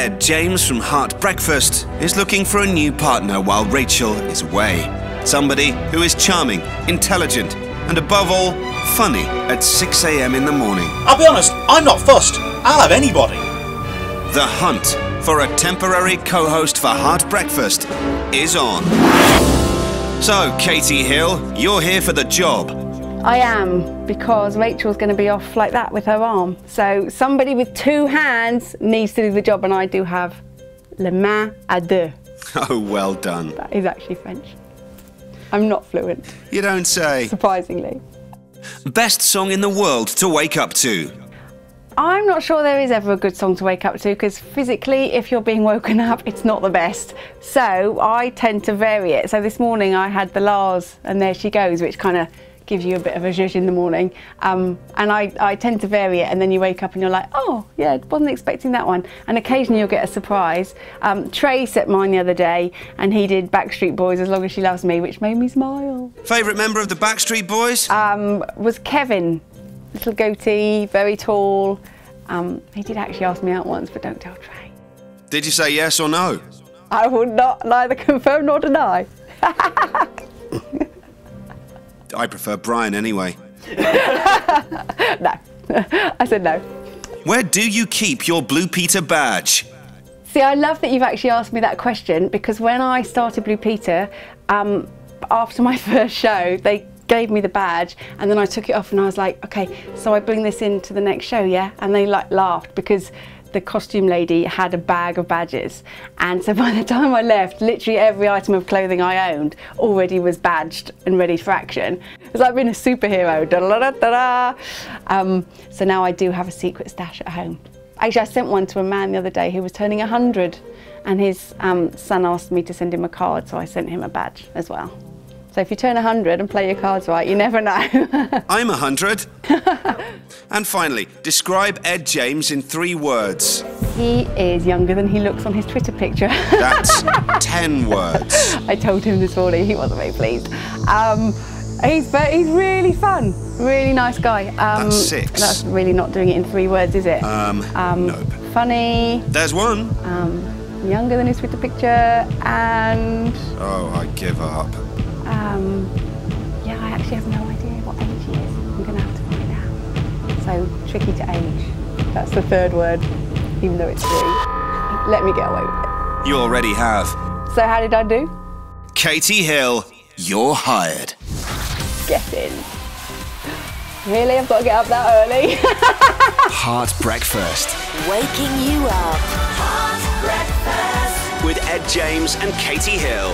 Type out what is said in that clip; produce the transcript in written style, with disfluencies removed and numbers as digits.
Ed James from Heart Breakfast is looking for a new partner while Rachel is away. Somebody who is charming, intelligent, and above all, funny at 6 a.m. in the morning. I'll be honest, I'm not fussed. I'll have anybody. The hunt for a temporary co-host for Heart Breakfast is on. So, Katy Hill, you're here for the job. I am, because Rachel's going to be off like that with her arm. So somebody with two hands needs to do the job, and I do have les mains à deux. Oh, well done. That is actually French. I'm not fluent. You don't say. Surprisingly. Best song in the world to wake up to? I'm not sure there is ever a good song to wake up to, because physically, if you're being woken up, it's not the best. So I tend to vary it. So this morning I had the Lars and There She Goes, which kind of gives you a bit of a zhuzh in the morning. And I tend to vary it, and then you wake up and you're like, oh yeah, wasn't expecting that one. And occasionally you'll get a surprise. Trey set mine the other day, and he did Backstreet Boys, As Long As She Loves Me, which made me smile. Favourite member of the Backstreet Boys? Was Kevin. Little goatee, very tall. He did actually ask me out once, but don't tell Trey. Did you say yes or no? I would not neither confirm nor deny. I prefer Brian anyway. No, I said no. Where do you keep your Blue Peter badge? See, I love that you've actually asked me that question, because when I started Blue Peter, after my first show, they gave me the badge, and then I took it off and I was like, okay, so I bring this into the next show, yeah? And they like laughed, because the costume lady had a bag of badges, and so by the time I left, literally every item of clothing I owned already was badged and ready for action. It's like being a superhero. Da -da -da -da. So now I do have a secret stash at home. Actually, I sent one to a man the other day who was turning 100, and his son asked me to send him a card, so I sent him a badge as well. So if you turn 100 and play your cards right, you never know. I'm 100. And finally, describe Ed James in 3 words. He is younger than he looks on his Twitter picture. That's 10 words. I told him this morning, he wasn't very pleased. He's really fun, really nice guy. That's 6. That's really not doing it in 3 words, is it? Nope. Funny. There's 1. Younger than his Twitter picture, and... Oh, I give up. Yeah, I actually have no idea what age he is. I'm going to have to find out. So, tricky to age. That's the 3rd word, even though it's 3. Let me get away with it. You already have. So how did I do? Katy Hill, you're hired. Get in. Really? I've got to get up that early? Heart Breakfast. Waking you up. Heart Breakfast. With Ed James and Katy Hill.